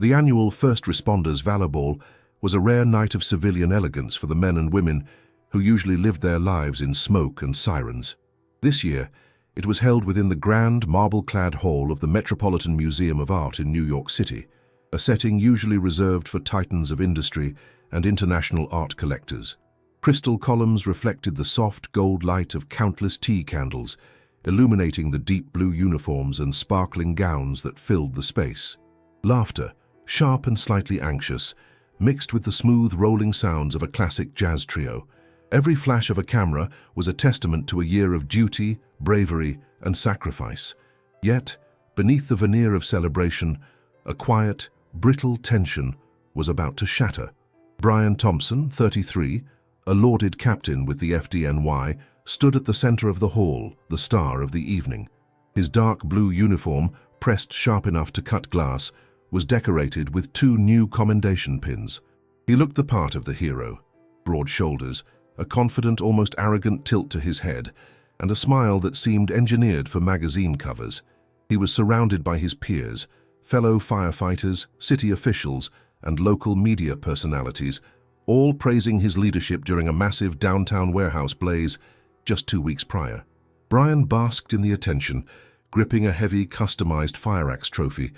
The annual First Responders Valor Ball was a rare night of civilian elegance for the men and women who usually lived their lives in smoke and sirens. This year, it was held within the grand marble-clad hall of the Metropolitan Museum of Art in New York City, a setting usually reserved for titans of industry and international art collectors. Crystal columns reflected the soft gold light of countless tea candles, illuminating the deep blue uniforms and sparkling gowns that filled the space. Laughter, sharp and slightly anxious, mixed with the smooth rolling sounds of a classic jazz trio. Every flash of a camera was a testament to a year of duty, bravery, and sacrifice. Yet, beneath the veneer of celebration, a quiet, brittle tension was about to shatter. Brian Thompson, 33, a lauded captain with the FDNY, stood at the center of the hall, the star of the evening. His dark blue uniform, pressed sharp enough to cut glass, was decorated with 2 new commendation pins. He looked the part of the hero, broad shoulders, a confident, almost arrogant tilt to his head, and a smile that seemed engineered for magazine covers. He was surrounded by his peers, fellow firefighters, city officials, and local media personalities, all praising his leadership during a massive downtown warehouse blaze just 2 weeks prior. Brian basked in the attention, gripping a heavy, customized fire axe trophy,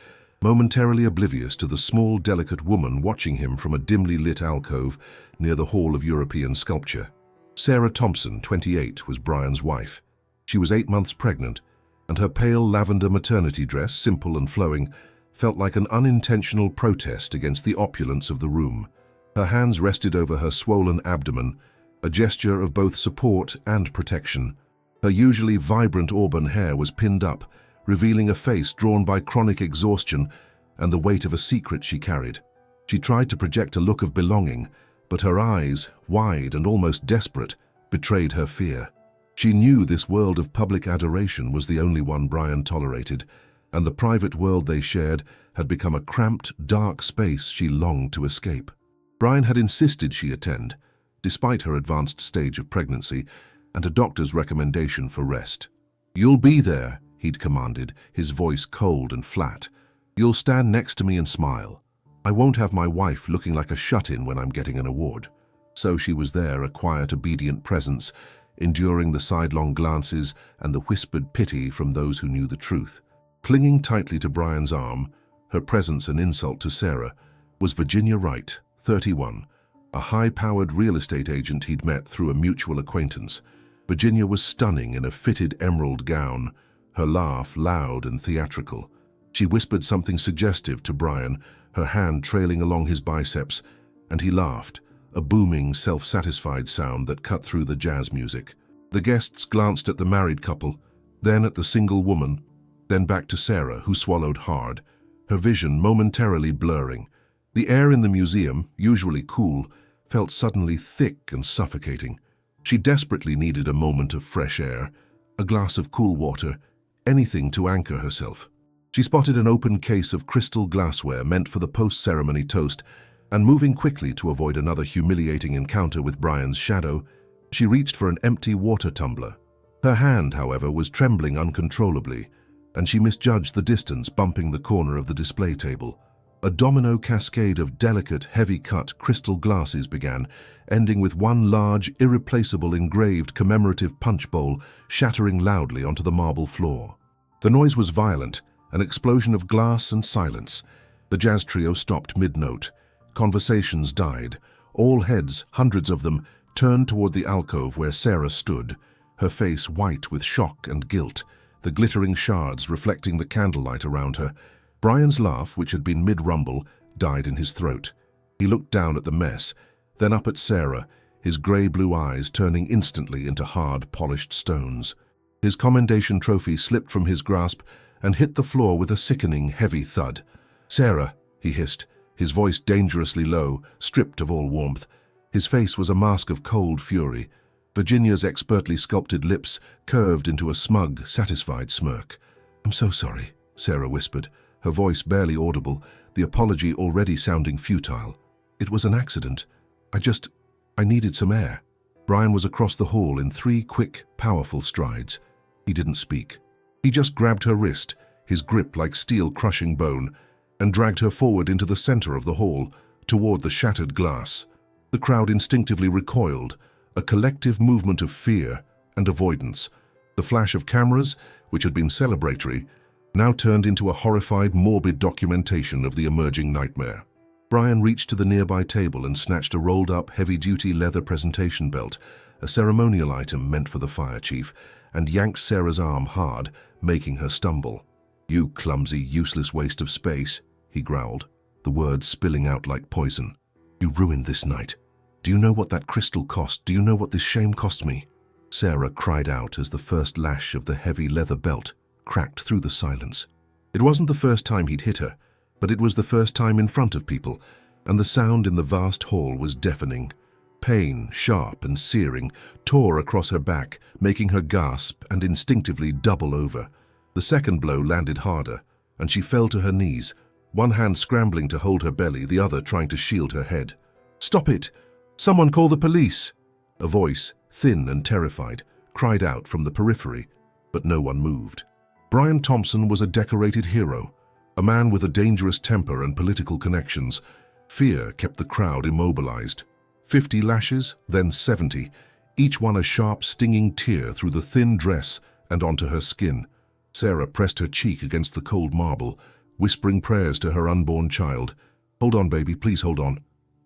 momentarily oblivious to the small, delicate woman watching him from a dimly lit alcove near the Hall of European Sculpture. Sarah Thompson, 28, was Brian's wife. She was 8 months pregnant, and her pale lavender maternity dress, simple and flowing, felt like an unintentional protest against the opulence of the room. Her hands rested over her swollen abdomen, a gesture of both support and protection. Her usually vibrant auburn hair was pinned up, revealing a face drawn by chronic exhaustion and the weight of a secret she carried. She tried to project a look of belonging, but her eyes, wide and almost desperate, betrayed her fear. She knew this world of public adoration was the only one Brian tolerated, and the private world they shared had become a cramped, dark space she longed to escape. Brian had insisted she attend, despite her advanced stage of pregnancy and a doctor's recommendation for rest. "You'll be there," he'd commanded, his voice cold and flat. "You'll stand next to me and smile. I won't have my wife looking like a shut-in when I'm getting an award." So she was there, a quiet, obedient presence, enduring the sidelong glances and the whispered pity from those who knew the truth. Clinging tightly to Brian's arm, her presence an insult to Sarah, was Virginia Wright, 31, a high-powered real estate agent he'd met through a mutual acquaintance. Virginia was stunning in a fitted emerald gown, her laugh loud and theatrical. She whispered something suggestive to Brian, her hand trailing along his biceps, and he laughed, a booming, self-satisfied sound that cut through the jazz music. The guests glanced at the married couple, then at the single woman, then back to Sarah, who swallowed hard, her vision momentarily blurring. The air in the museum, usually cool, felt suddenly thick and suffocating. She desperately needed a moment of fresh air, a glass of cool water, anything to anchor herself. She spotted an open case of crystal glassware meant for the post-ceremony toast, and moving quickly to avoid another humiliating encounter with Brian's shadow, she reached for an empty water tumbler. Her hand, however, was trembling uncontrollably, and she misjudged the distance, bumping the corner of the display table. A domino cascade of delicate, heavy-cut crystal glasses began, ending with one large, irreplaceable engraved commemorative punch bowl shattering loudly onto the marble floor. The noise was violent, an explosion of glass and silence. The jazz trio stopped mid-note. Conversations died. All heads, hundreds of them, turned toward the alcove where Sarah stood, her face white with shock and guilt, the glittering shards reflecting the candlelight around her. Brian's laugh, which had been mid-rumble, died in his throat. He looked down at the mess, then up at Sarah, his grey-blue eyes turning instantly into hard, polished stones. His commendation trophy slipped from his grasp and hit the floor with a sickening, heavy thud. "Sarah," he hissed, his voice dangerously low, stripped of all warmth. His face was a mask of cold fury. Virginia's expertly sculpted lips curved into a smug, satisfied smirk. "I'm so sorry," Sarah whispered, her voice barely audible, the apology already sounding futile. "It was an accident. I needed some air." Brian was across the hall in 3 quick, powerful strides. He didn't speak. He just grabbed her wrist, his grip like steel crushing bone, and dragged her forward into the center of the hall, toward the shattered glass. The crowd instinctively recoiled, a collective movement of fear and avoidance. The flash of cameras, which had been celebratory, now turned into a horrified, morbid documentation of the emerging nightmare. Brian reached to the nearby table and snatched a rolled-up, heavy-duty leather presentation belt, a ceremonial item meant for the fire chief, and yanked Sarah's arm hard, making her stumble. "You clumsy, useless waste of space," he growled, the words spilling out like poison. "You ruined this night. Do you know what that crystal cost? Do you know what this shame cost me?" Sarah cried out as the first lash of the heavy leather belt cracked through the silence. It wasn't the first time he'd hit her, but it was the first time in front of people, and the sound in the vast hall was deafening. Pain, sharp and searing, tore across her back, making her gasp and instinctively double over. The second blow landed harder, and she fell to her knees, one hand scrambling to hold her belly, the other trying to shield her head. "Stop it! Someone call the police!" A voice, thin and terrified, cried out from the periphery, but no one moved. Brian Thompson was a decorated hero, a man with a dangerous temper and political connections. Fear kept the crowd immobilized. 50 lashes, then 70, each one a sharp, stinging tear through the thin dress and onto her skin. Sarah pressed her cheek against the cold marble, whispering prayers to her unborn child. "Hold on, baby, please hold on."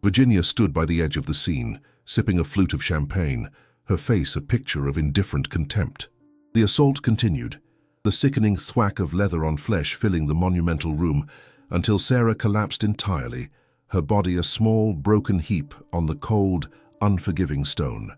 Virginia stood by the edge of the scene, sipping a flute of champagne, her face a picture of indifferent contempt. The assault continued, the sickening thwack of leather on flesh filling the monumental room, until Sarah collapsed entirely, her body a small, broken heap on the cold, unforgiving stone.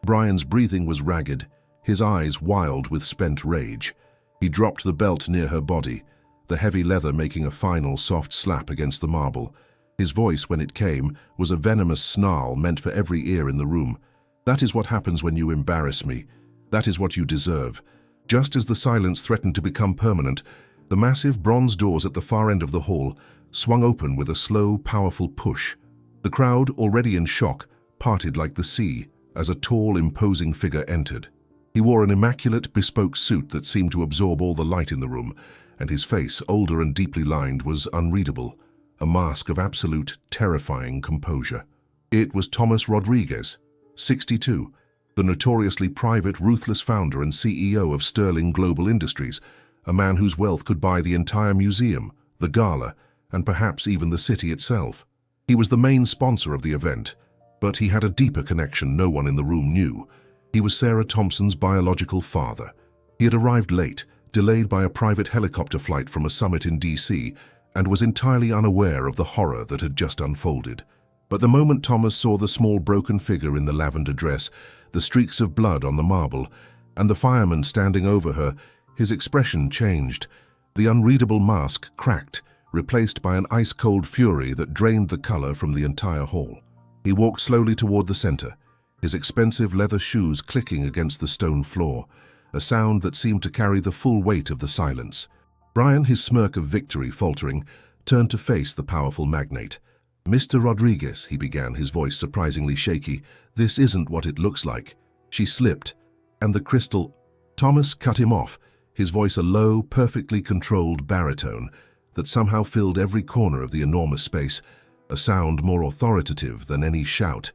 Brian's breathing was ragged, his eyes wild with spent rage. He dropped the belt near her body, the heavy leather making a final soft slap against the marble. His voice, when it came, was a venomous snarl meant for every ear in the room. "That is what happens when you embarrass me. That is what you deserve." Just as the silence threatened to become permanent, the massive bronze doors at the far end of the hall swung open with a slow, powerful push. The crowd, already in shock, parted like the sea as a tall, imposing figure entered. He wore an immaculate, bespoke suit that seemed to absorb all the light in the room, and his face, older and deeply lined, was unreadable, a mask of absolute, terrifying composure. It was Thomas Rodriguez, 62, the notoriously private, ruthless founder and CEO of Sterling Global Industries, a man whose wealth could buy the entire museum, the gala, and perhaps even the city itself. He was the main sponsor of the event, but he had a deeper connection no one in the room knew. He was Sarah Thompson's biological father. He had arrived late, delayed by a private helicopter flight from a summit in DC, and was entirely unaware of the horror that had just unfolded. But the moment Thomas saw the small broken figure in the lavender dress, the streaks of blood on the marble, and the fireman standing over her, his expression changed. The unreadable mask cracked, replaced by an ice-cold fury that drained the color from the entire hall. He walked slowly toward the center, his expensive leather shoes clicking against the stone floor, a sound that seemed to carry the full weight of the silence. Brian, his smirk of victory faltering, turned to face the powerful magnate. "Mr. Rodriguez," he began, his voice surprisingly shaky, "this isn't what it looks like." She slipped, and the crystal... Thomas cut him off, his voice a low, perfectly controlled baritone that somehow filled every corner of the enormous space, a sound more authoritative than any shout.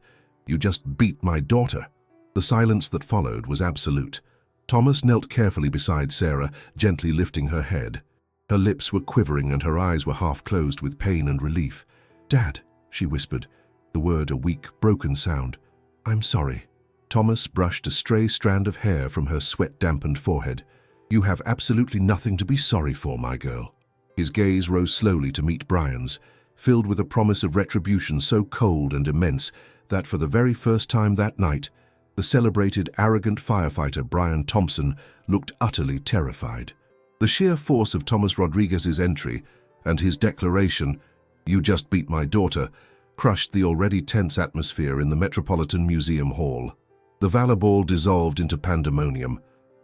"You just beat my daughter." The silence that followed was absolute. Thomas knelt carefully beside Sarah, gently lifting her head. Her lips were quivering and her eyes were half closed with pain and relief. "Dad," she whispered, the word a weak, broken sound. "I'm sorry." Thomas brushed a stray strand of hair from her sweat-dampened forehead. "You have absolutely nothing to be sorry for, my girl." His gaze rose slowly to meet Brian's, filled with a promise of retribution so cold and immense that for the very first time that night, the celebrated, arrogant firefighter Brian Thompson looked utterly terrified. The sheer force of Thomas Rodriguez's entry and his declaration, "You just beat my daughter," crushed the already tense atmosphere in the Metropolitan Museum Hall. The Valor Ball dissolved into pandemonium.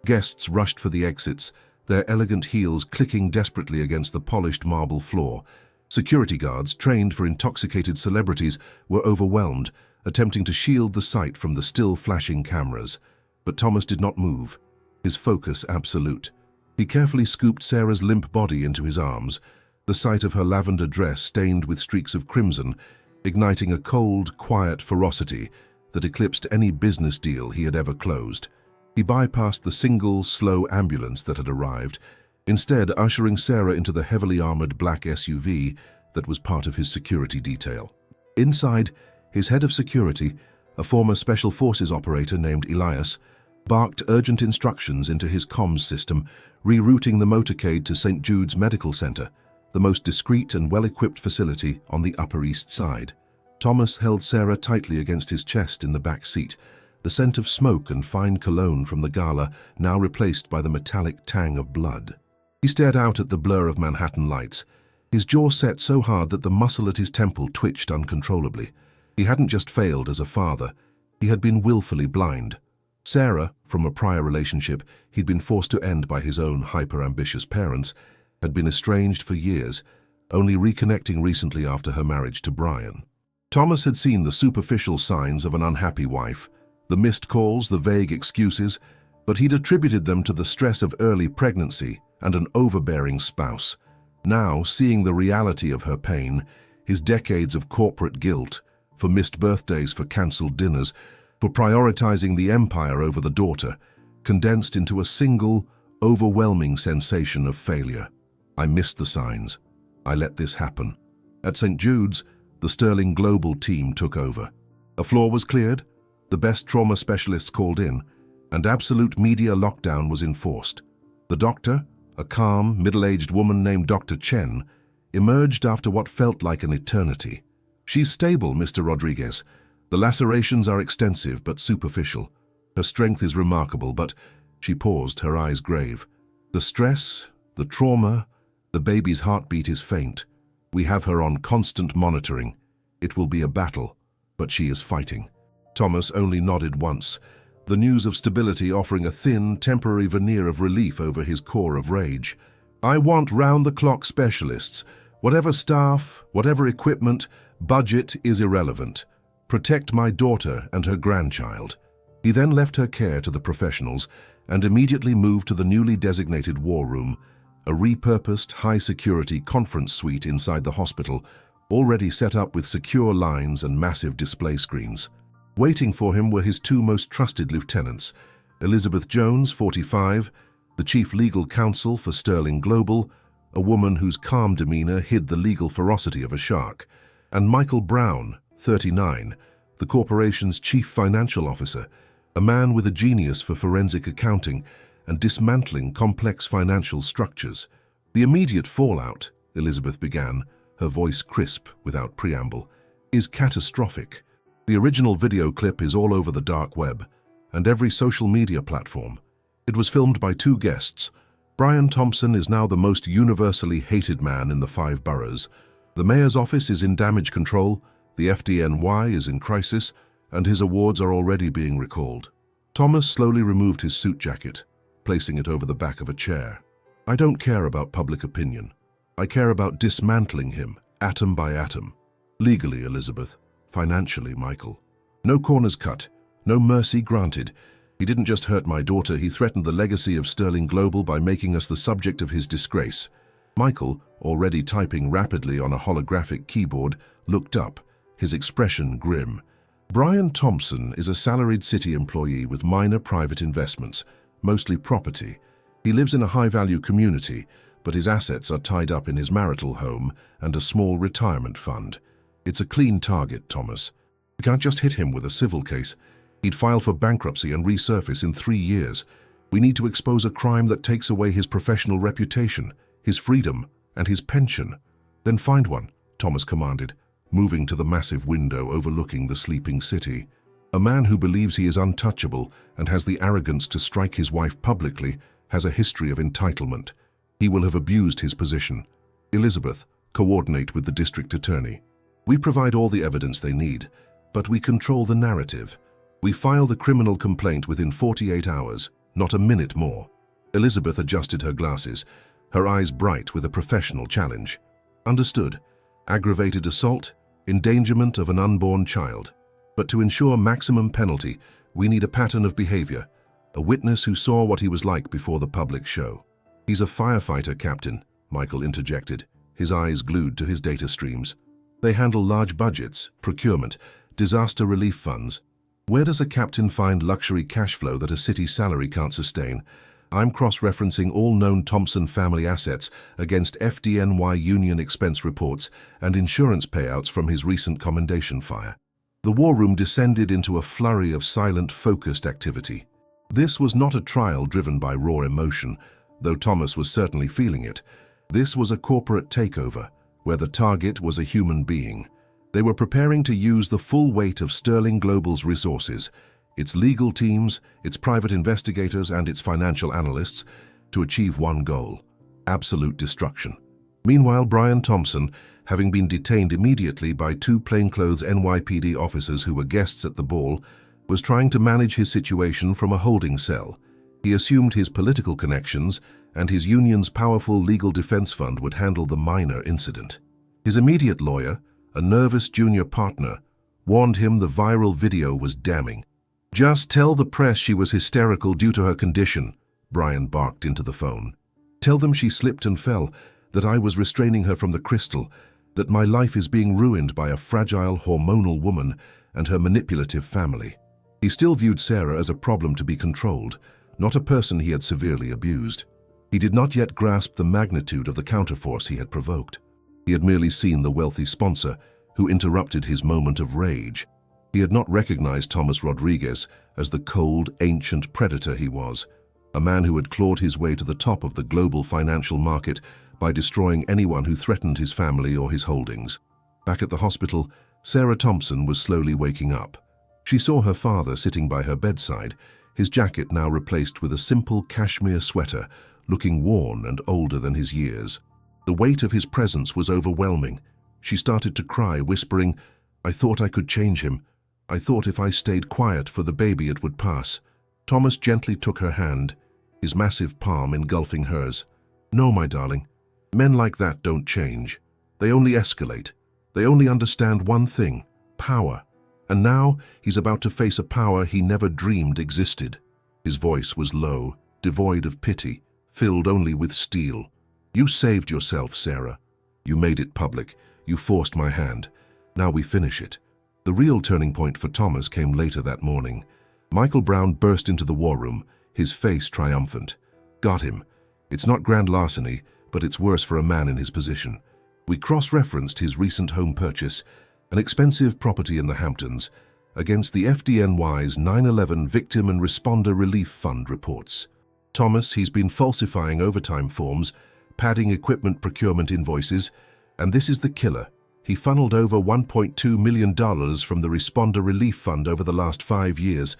Guests rushed for the exits, their elegant heels clicking desperately against the polished marble floor. Security guards, trained for intoxicated celebrities, were overwhelmed, attempting to shield the sight from the still flashing cameras. But Thomas did not move, his focus absolute. He carefully scooped Sarah's limp body into his arms, the sight of her lavender dress stained with streaks of crimson, igniting a cold, quiet ferocity that eclipsed any business deal he had ever closed. He bypassed the single, slow ambulance that had arrived, instead ushering Sarah into the heavily armored black SUV that was part of his security detail. Inside, his head of security, a former Special Forces operator named Elias, barked urgent instructions into his comms system, rerouting the motorcade to St. Jude's Medical Center, the most discreet and well-equipped facility on the Upper East Side. Thomas held Sarah tightly against his chest in the back seat, the scent of smoke and fine cologne from the gala now replaced by the metallic tang of blood. He stared out at the blur of Manhattan lights, his jaw set so hard that the muscle at his temple twitched uncontrollably. He hadn't just failed as a father, he had been willfully blind. Sarah, from a prior relationship he'd been forced to end by his own hyper-ambitious parents, had been estranged for years, only reconnecting recently after her marriage to Brian. Thomas had seen the superficial signs of an unhappy wife, the missed calls, the vague excuses, but he'd attributed them to the stress of early pregnancy and an overbearing spouse. Now, seeing the reality of her pain, his decades of corporate guilt, for missed birthdays, for cancelled dinners, for prioritizing the empire over the daughter, condensed into a single, overwhelming sensation of failure. I missed the signs. I let this happen. At St. Jude's, the Sterling Global team took over. A floor was cleared, the best trauma specialists called in, and absolute media lockdown was enforced. The doctor, a calm, middle-aged woman named Dr. Chen, emerged after what felt like an eternity. "She's stable, Mr. Rodriguez. The lacerations are extensive but superficial. Her strength is remarkable, but..." She paused, her eyes grave. "The stress, the trauma, the baby's heartbeat is faint. We have her on constant monitoring. It will be a battle, but she is fighting." Thomas only nodded once, the news of stability offering a thin, temporary veneer of relief over his core of rage. "I want round-the-clock specialists. Whatever staff, whatever equipment, budget is irrelevant. Protect my daughter and her grandchild." He then left her care to the professionals and immediately moved to the newly designated war room, a repurposed, high-security conference suite inside the hospital, already set up with secure lines and massive display screens. Waiting for him were his two most trusted lieutenants, Elizabeth Jones, 45, the chief legal counsel for Sterling Global, a woman whose calm demeanor hid the legal ferocity of a shark, and Michael Brown, 39, the corporation's chief financial officer, a man with a genius for forensic accounting and dismantling complex financial structures. "The immediate fallout," Elizabeth began, her voice crisp without preamble, "is catastrophic. The original video clip is all over the dark web and every social media platform. It was filmed by two guests. Brian Thompson is now the most universally hated man in the 5 boroughs. The mayor's office is in damage control, the FDNY is in crisis, and his awards are already being recalled." Thomas slowly removed his suit jacket, placing it over the back of a chair. "I don't care about public opinion. I care about dismantling him, atom by atom. Legally, Elizabeth. Financially, Michael. No corners cut, no mercy granted. He didn't just hurt my daughter, he threatened the legacy of Sterling Global by making us the subject of his disgrace." Michael, already typing rapidly on a holographic keyboard, looked up, his expression grim. "Brian Thompson is a salaried city employee with minor private investments, mostly property. He lives in a high-value community, but his assets are tied up in his marital home and a small retirement fund. It's a clean target, Thomas. We can't just hit him with a civil case. He'd file for bankruptcy and resurface in 3 years. We need to expose a crime that takes away his professional reputation, his freedom, and his pension." "Then find one," Thomas commanded, moving to the massive window overlooking the sleeping city. "A man who believes he is untouchable and has the arrogance to strike his wife publicly has a history of entitlement. He will have abused his position. Elizabeth, coordinate with the district attorney. We provide all the evidence they need, but we control the narrative. We file the criminal complaint within 48 hours, not a minute more." Elizabeth adjusted her glasses, her eyes bright with a professional challenge. "Understood. Aggravated assault, endangerment of an unborn child. But to ensure maximum penalty, we need a pattern of behavior, a witness who saw what he was like before the public show." "He's a firefighter, Captain," Michael interjected, his eyes glued to his data streams. They handle large budgets, procurement, disaster relief funds. Where does a captain find luxury cash flow that a city salary can't sustain? I'm cross-referencing all known Thompson family assets against FDNY union expense reports and insurance payouts from his recent commendation fire. The war room descended into a flurry of silent, focused activity. This was not a trial driven by raw emotion, though Thomas was certainly feeling it. This was a corporate takeover, where the target was a human being. They were preparing to use the full weight of Sterling Global's resources, its legal teams, its private investigators, and its financial analysts, to achieve one goal: absolute destruction. Meanwhile, Brian Thompson, having been detained immediately by two plainclothes NYPD officers who were guests at the ball, was trying to manage his situation from a holding cell. He assumed his political connections and his union's powerful legal defense fund would handle the minor incident. His immediate lawyer, a nervous junior partner, warned him the viral video was damning. "Just tell the press she was hysterical due to her condition," Brian barked into the phone. "Tell them she slipped and fell, that I was restraining her from the crystal, that my life is being ruined by a fragile, hormonal woman and her manipulative family." He still viewed Sarah as a problem to be controlled, not a person he had severely abused. He did not yet grasp the magnitude of the counterforce he had provoked. He had merely seen the wealthy sponsor who interrupted his moment of rage. He had not recognized Thomas Rodriguez as the cold, ancient predator he was, a man who had clawed his way to the top of the global financial market by destroying anyone who threatened his family or his holdings. Back at the hospital, Sarah Thompson was slowly waking up. She saw her father sitting by her bedside, his jacket now replaced with a simple cashmere sweater, looking worn and older than his years. The weight of his presence was overwhelming. She started to cry, whispering, "I thought I could change him. I thought if I stayed quiet for the baby it would pass." Thomas gently took her hand, his massive palm engulfing hers. "No, my darling. Men like that don't change. They only escalate. They only understand one thing: power. And now he's about to face a power he never dreamed existed." His voice was low, devoid of pity, filled only with steel. "You saved yourself, Sarah. You made it public. You forced my hand. Now we finish it." The real turning point for Thomas came later that morning. Michael Brown burst into the war room, his face triumphant. "Got him. It's not grand larceny, but it's worse for a man in his position. We cross-referenced his recent home purchase, an expensive property in the Hamptons, against the FDNY's 9/11 Victim and Responder Relief Fund reports. Thomas, he's been falsifying overtime forms, padding equipment procurement invoices, and this is the killer. He funneled over $1.2 million from the Responder Relief Fund over the last 5 years,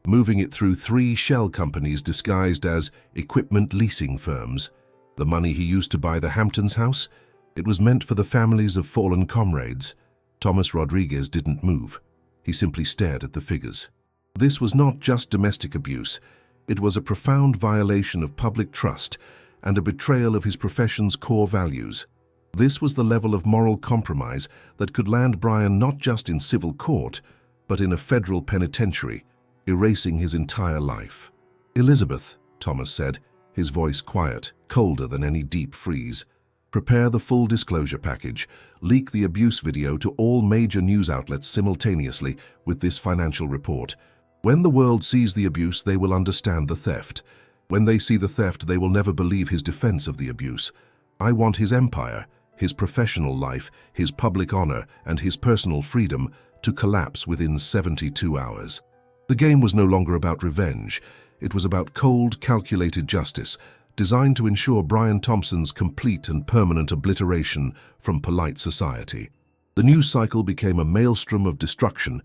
moving it through 3 shell companies disguised as equipment leasing firms. The money he used to buy the Hamptons house, it was meant for the families of fallen comrades. Thomas Rodriguez didn't move. He simply stared at the figures. This was not just domestic abuse. It was a profound violation of public trust and a betrayal of his profession's core values. This was the level of moral compromise that could land Brian not just in civil court, but in a federal penitentiary, erasing his entire life. "Elizabeth," Thomas said, his voice quiet, colder than any deep freeze, "prepare the full disclosure package. Leak the abuse video to all major news outlets simultaneously with this financial report. When the world sees the abuse, they will understand the theft. When they see the theft, they will never believe his defense of the abuse. I want his empire, his professional life, his public honor, and his personal freedom to collapse within 72 hours." The game was no longer about revenge. It was about cold, calculated justice, designed to ensure Brian Thompson's complete and permanent obliteration from polite society. The news cycle became a maelstrom of destruction,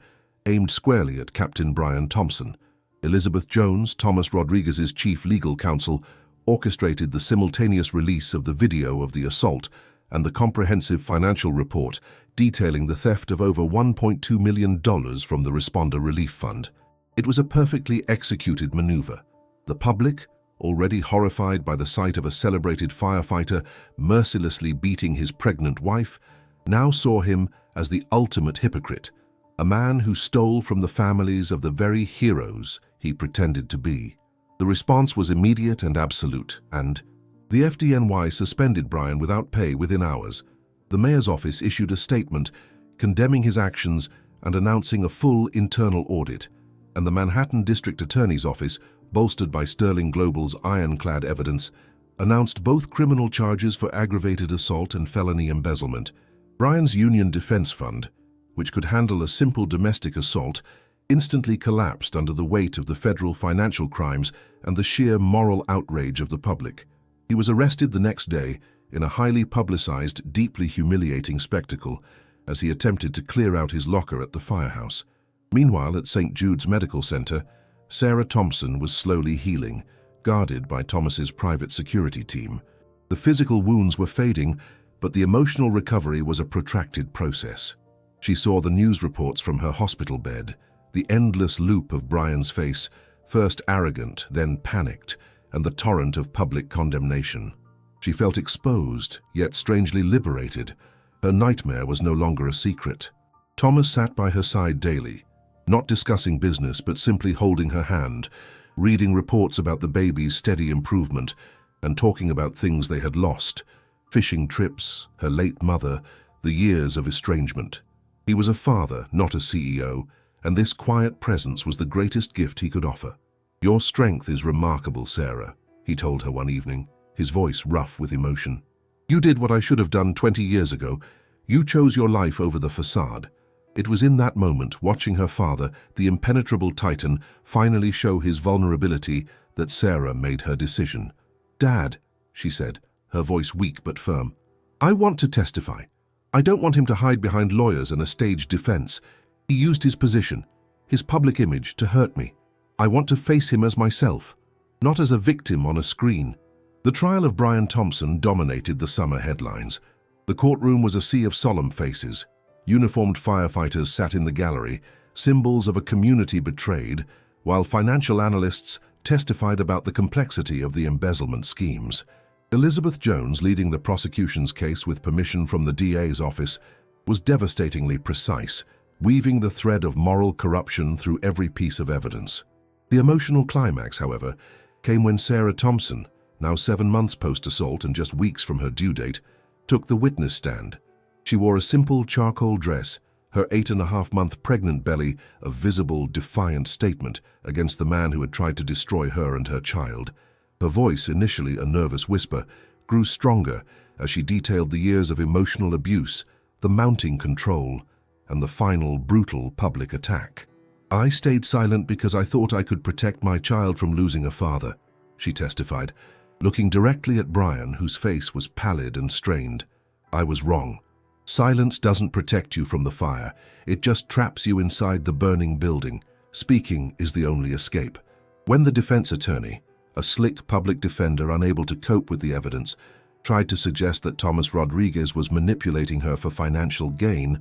aimed squarely at Captain Brian Thompson. Elizabeth Jones, Thomas Rodriguez's chief legal counsel, orchestrated the simultaneous release of the video of the assault and the comprehensive financial report detailing the theft of over $1.2 million from the Responder Relief Fund. It was a perfectly executed maneuver. The public, already horrified by the sight of a celebrated firefighter mercilessly beating his pregnant wife, now saw him as the ultimate hypocrite, a man who stole from the families of the very heroes he pretended to be. The response was immediate and absolute, and, The FDNY suspended Bryan without pay within hours. The mayor's office issued a statement condemning his actions and announcing a full internal audit, and the Manhattan District Attorney's Office, bolstered by Sterling Global's ironclad evidence, announced both criminal charges for aggravated assault and felony embezzlement. Bryan's Union Defense Fund, which could handle a simple domestic assault, instantly collapsed under the weight of the federal financial crimes and the sheer moral outrage of the public. He was arrested the next day in a highly publicized, deeply humiliating spectacle as he attempted to clear out his locker at the firehouse. Meanwhile, at St. Jude's Medical Center, Sarah Thompson was slowly healing, guarded by Thomas's private security team. The physical wounds were fading, but the emotional recovery was a protracted process. She saw the news reports from her hospital bed, the endless loop of Bryan's face, first arrogant, then panicked, and the torrent of public condemnation. She felt exposed, yet strangely liberated. Her nightmare was no longer a secret. Thomas sat by her side daily, not discussing business but simply holding her hand, reading reports about the baby's steady improvement, and talking about things they had lost: fishing trips, her late mother, the years of estrangement. He was a father, not a CEO, and this quiet presence was the greatest gift he could offer. "Your strength is remarkable, Sarah," he told her one evening, his voice rough with emotion. "You did what I should have done 20 years ago. You chose your life over the facade." It was in that moment, watching her father, the impenetrable titan, finally show his vulnerability, that Sarah made her decision. "Dad," she said, her voice weak but firm, "I want to testify. I don't want him to hide behind lawyers and a staged defense. He used his position, his public image, to hurt me. I want to face him as myself, not as a victim on a screen." The trial of Bryan Thompson dominated the summer headlines. The courtroom was a sea of solemn faces. Uniformed firefighters sat in the gallery, symbols of a community betrayed, while financial analysts testified about the complexity of the embezzlement schemes. Elizabeth Jones, leading the prosecution's case with permission from the DA's office, was devastatingly precise, weaving the thread of moral corruption through every piece of evidence. The emotional climax, however, came when Sarah Thompson, now 7 months post-assault and just weeks from her due date, took the witness stand. She wore a simple charcoal dress, her 8.5-month pregnant belly a visible, defiant statement against the man who had tried to destroy her and her child. Her voice, initially a nervous whisper, grew stronger as she detailed the years of emotional abuse, the mounting control, and the final, brutal public attack. "I stayed silent because I thought I could protect my child from losing a father," she testified, looking directly at Bryan, whose face was pallid and strained. "I was wrong. Silence doesn't protect you from the fire. It just traps you inside the burning building. Speaking is the only escape." When the defense attorney, a slick public defender unable to cope with the evidence, tried to suggest that Thomas Rodriguez was manipulating her for financial gain,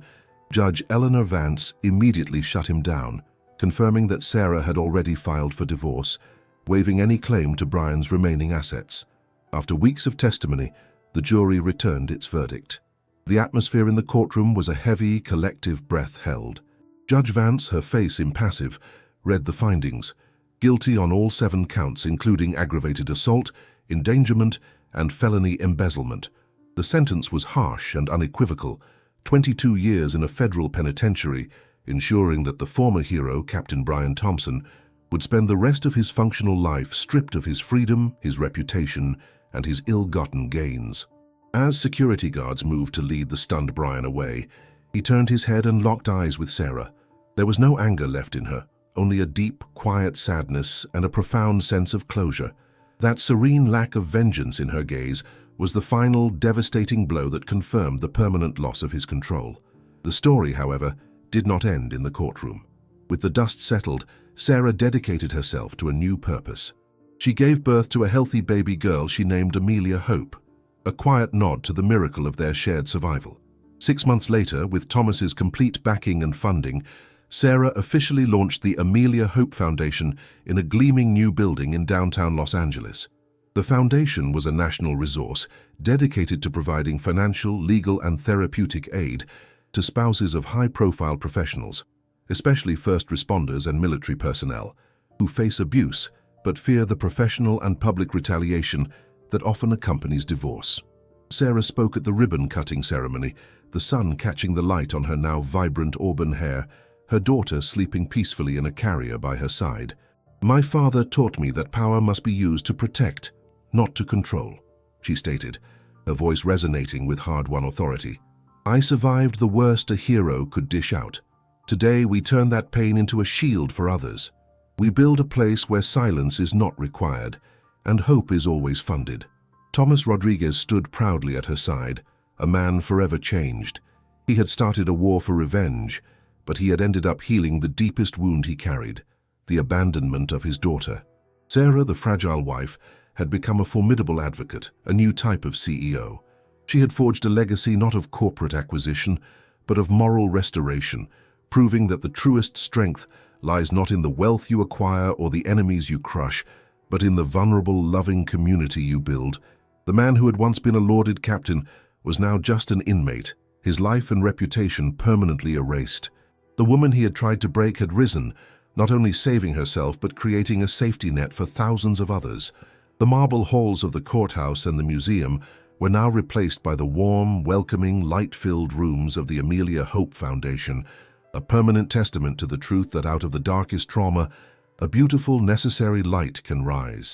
Judge Eleanor Vance immediately shut him down, confirming that Sarah had already filed for divorce, waiving any claim to Bryan's remaining assets. After weeks of testimony, the jury returned its verdict. The atmosphere in the courtroom was a heavy, collective breath held. Judge Vance, her face impassive, read the findings. Guilty on all 7 counts, including aggravated assault, endangerment, and felony embezzlement. The sentence was harsh and unequivocal: 22 years in a federal penitentiary, ensuring that the former hero, Captain Bryan Thompson, would spend the rest of his functional life stripped of his freedom, his reputation, and his ill-gotten gains. As security guards moved to lead the stunned Bryan away, he turned his head and locked eyes with Sarah. There was no anger left in her, only a deep, quiet sadness and a profound sense of closure. That serene lack of vengeance in her gaze was the final, devastating blow that confirmed the permanent loss of his control. The story, however, did not end in the courtroom. With the dust settled, Sarah dedicated herself to a new purpose. She gave birth to a healthy baby girl she named Amelia Hope, a quiet nod to the miracle of their shared survival. 6 months later, with Thomas's complete backing and funding, Sarah officially launched the Amelia Hope Foundation in a gleaming new building in downtown Los Angeles. The foundation was a national resource dedicated to providing financial, legal, and therapeutic aid to spouses of high-profile professionals, especially first responders and military personnel, who face abuse but fear the professional and public retaliation that often accompanies divorce. Sarah spoke at the ribbon-cutting ceremony, the sun catching the light on her now vibrant auburn hair, her daughter sleeping peacefully in a carrier by her side. "My father taught me that power must be used to protect, not to control," she stated, her voice resonating with hard-won authority. "I survived the worst a hero could dish out. Today we turn that pain into a shield for others. We build a place where silence is not required, and hope is always funded." Thomas Rodriguez stood proudly at her side, a man forever changed. He had started a war for revenge, but he had ended up healing the deepest wound he carried, the abandonment of his daughter. Sarah, the fragile wife, had become a formidable advocate, a new type of CEO. She had forged a legacy not of corporate acquisition, but of moral restoration, proving that the truest strength lies not in the wealth you acquire or the enemies you crush, but in the vulnerable, loving community you build. The man who had once been a lauded captain was now just an inmate, his life and reputation permanently erased. The woman he had tried to break had risen, not only saving herself but creating a safety net for thousands of others. The marble halls of the courthouse and the museum were now replaced by the warm, welcoming, light-filled rooms of the Amelia Hope Foundation, a permanent testament to the truth that out of the darkest trauma, a beautiful, necessary light can rise.